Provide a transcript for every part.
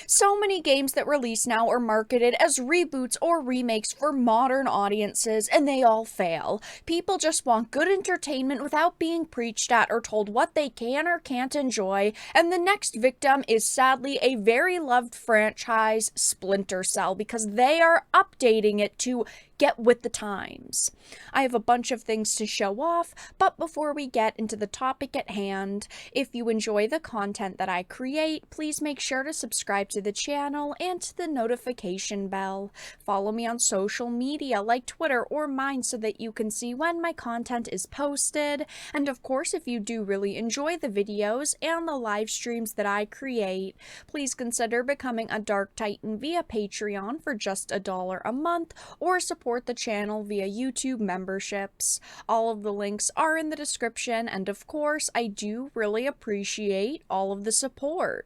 So many games that release now are marketed as reboots or remakes for modern audiences, and they all fail. People just want good entertainment without being preached at or told what they can or can't enjoy, and the next victim is sadly a very loved franchise, Splinter Cell, because they are updating it to get with the times. I have a bunch of things to show off, but before we get into the topic at hand, if you enjoy the content that I create, please make sure to subscribe to the channel and to the notification bell. Follow me on social media like Twitter or mine so that you can see when my content is posted. And of course, if you do really enjoy the videos and the live streams that I create, please consider becoming a Dark Titan via Patreon for just $1 a month, or support the channel via YouTube memberships. All of the links are in the description, and of course, I do really appreciate all of the support.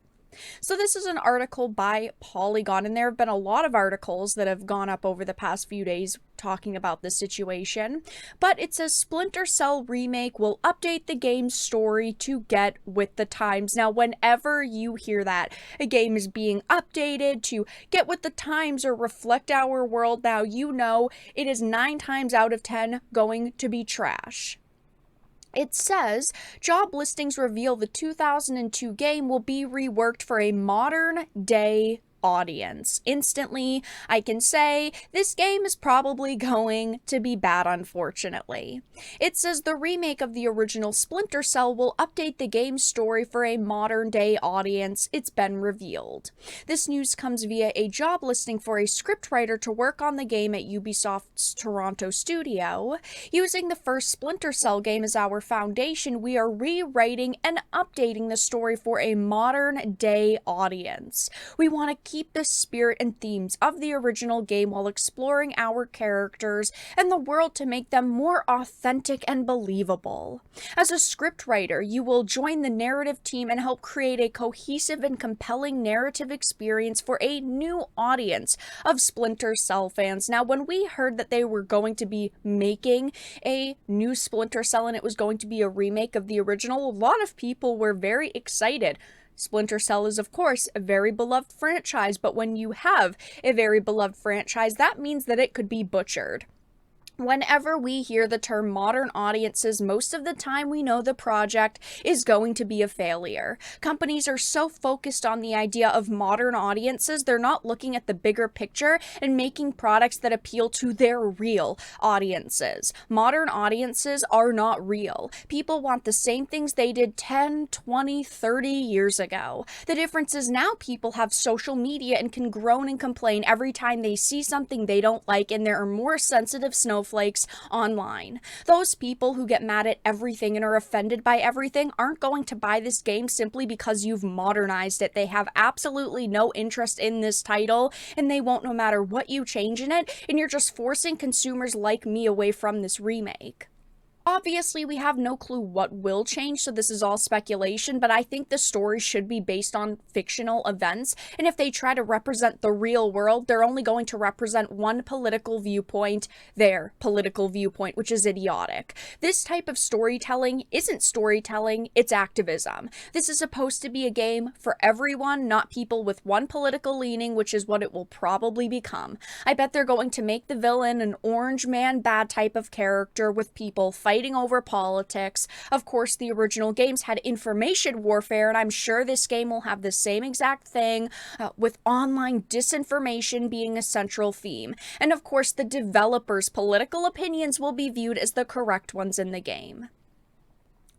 So this is an article by Polygon, and there have been a lot of articles that have gone up over the past few days talking about this situation, but it says Splinter Cell Remake will update the game's story to get with the times. Now, whenever you hear that a game is being updated to get with the times or reflect our world now, you know it is 9 times out of 10 going to be trash. It says, job listings reveal the 2002 game will be reworked for a modern day audience. Instantly, I can say this game is probably going to be bad, unfortunately. It says the remake of the original Splinter Cell will update the game's story for a modern day audience. It's been revealed. This news comes via a job listing for a scriptwriter to work on the game at Ubisoft's Toronto studio. Using the first Splinter Cell game as our foundation, we are rewriting and updating the story for a modern day audience. We want to keep the spirit and themes of the original game while exploring our characters and the world to make them more authentic and believable. As a scriptwriter, you will join the narrative team and help create a cohesive and compelling narrative experience for a new audience of Splinter Cell fans. Now, when we heard that they were going to be making a new Splinter Cell and it was going to be a remake of the original, a lot of people were very excited. Splinter Cell is, of course, a very beloved franchise, but when you have a very beloved franchise, that means that it could be butchered. Whenever we hear the term modern audiences, most of the time we know the project is going to be a failure. Companies are so focused on the idea of modern audiences, they're not looking at the bigger picture and making products that appeal to their real audiences. Modern audiences are not real. People want the same things they did 10, 20, 30 years ago. The difference is now people have social media and can groan and complain every time they see something they don't like, and there are more sensitive snowflakes online. Those people who get mad at everything and are offended by everything aren't going to buy this game simply because you've modernized it. They have absolutely no interest in this title, and they won't no matter what you change in it, and you're just forcing consumers like me away from this remake. Obviously, we have no clue what will change, so this is all speculation, but I think the story should be based on fictional events, and if they try to represent the real world, they're only going to represent one political viewpoint, their political viewpoint, which is idiotic. This type of storytelling isn't storytelling, it's activism. This is supposed to be a game for everyone, not people with one political leaning, which is what it will probably become. I bet they're going to make the villain an orange man bad type of character with people fighting over politics. Of course, the original games had information warfare, and I'm sure this game will have the same exact thing, with online disinformation being a central theme. And of course, the developers' political opinions will be viewed as the correct ones in the game.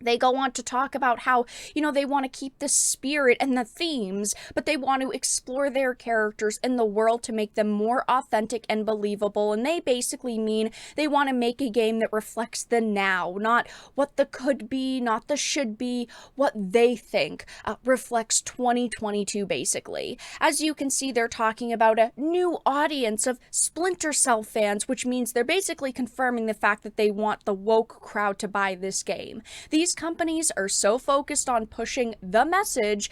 They go on to talk about how, they want to keep the spirit and the themes, but they want to explore their characters in the world to make them more authentic and believable. And they basically mean they want to make a game that reflects the now, not what the could be, not the should be, what they think reflects 2022, basically. As you can see, they're talking about a new audience of Splinter Cell fans, which means they're basically confirming the fact that they want the woke crowd to buy this game. These companies are so focused on pushing the message,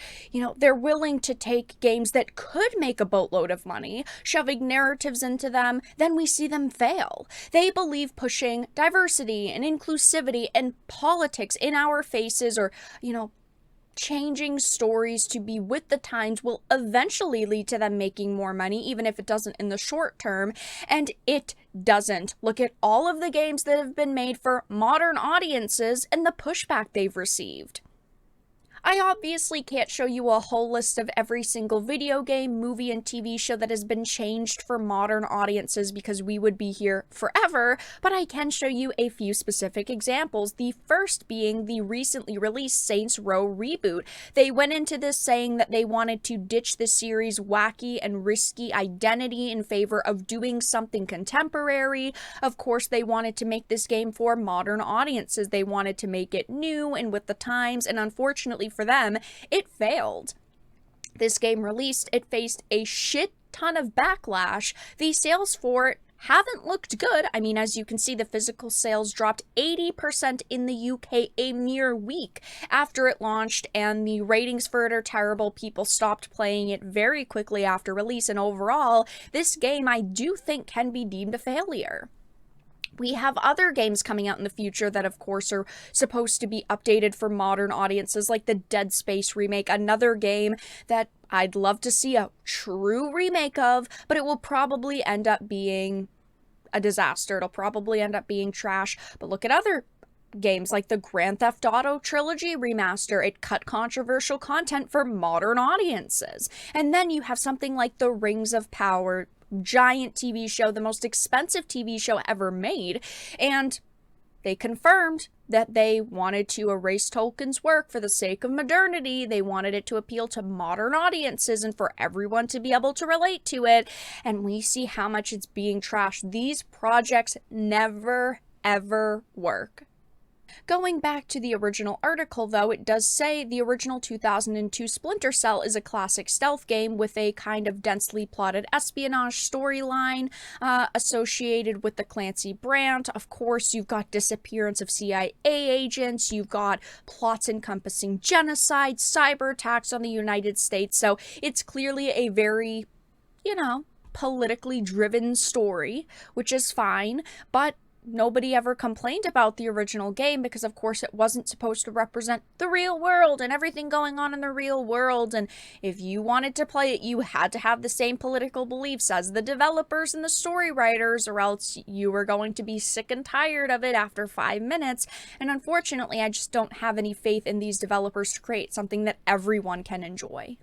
they're willing to take games that could make a boatload of money, shoving narratives into them, then we see them fail. They believe pushing diversity and inclusivity and politics in our faces, or, changing stories to be with the times will eventually lead to them making more money, even if it doesn't in the short term, and it doesn't. Look at all of the games that have been made for modern audiences and the pushback they've received. I obviously can't show you a whole list of every single video game, movie, and TV show that has been changed for modern audiences because we would be here forever, but I can show you a few specific examples, the first being the recently released Saints Row reboot. They went into this saying that they wanted to ditch the series' wacky and risky identity in favor of doing something contemporary. Of course, they wanted to make this game for modern audiences. They wanted to make it new and with the times, and unfortunately for them, it failed. This game released, it faced a shit ton of backlash. The sales for it haven't looked good. I mean, as you can see, the physical sales dropped 80% in the UK a mere week after it launched, and the ratings for it are terrible. People stopped playing it very quickly after release, and overall, this game I do think can be deemed a failure. We have other games coming out in the future that, of course, are supposed to be updated for modern audiences, like the Dead Space remake, another game that I'd love to see a true remake of, but it will probably end up being a disaster. It'll probably end up being trash. But look at other games like the Grand Theft Auto Trilogy remaster. It cut controversial content for modern audiences. And then you have something like the Rings of Power giant TV show, the most expensive TV show ever made, and they confirmed that they wanted to erase Tolkien's work for the sake of modernity. They wanted it to appeal to modern audiences and for everyone to be able to relate to it, and we see how much it's being trashed. These projects never, ever work. Going back to the original article, though, it does say the original 2002 Splinter Cell is a classic stealth game with a kind of densely plotted espionage storyline associated with the Clancy brand. Of course, you've got disappearance of CIA agents, you've got plots encompassing genocide, cyber attacks on the United States, so it's clearly a very, politically driven story, which is fine, but nobody ever complained about the original game because, of course, it wasn't supposed to represent the real world and everything going on in the real world. And if you wanted to play it, you had to have the same political beliefs as the developers and the story writers, or else you were going to be sick and tired of it after 5 minutes. And unfortunately, I just don't have any faith in these developers to create something that everyone can enjoy.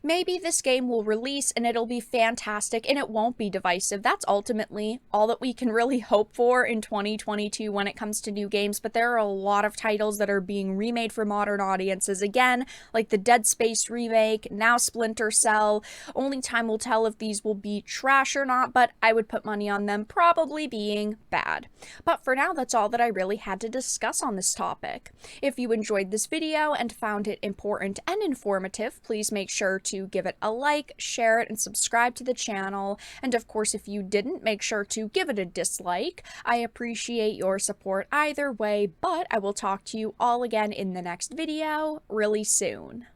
Maybe this game will release and it'll be fantastic and it won't be divisive. That's ultimately all that we can really hope for in 2022 when it comes to new games, but there are a lot of titles that are being remade for modern audiences. Again, like the Dead Space remake, now Splinter Cell. Only time will tell if these will be trash or not, but I would put money on them probably being bad. But for now, that's all that I really had to discuss on this topic. If you enjoyed this video and found it important and informative, please make sure to give it a like, share it, and subscribe to the channel. And of course, if you didn't, make sure to give it a dislike. I appreciate your support either way, but I will talk to you all again in the next video really soon.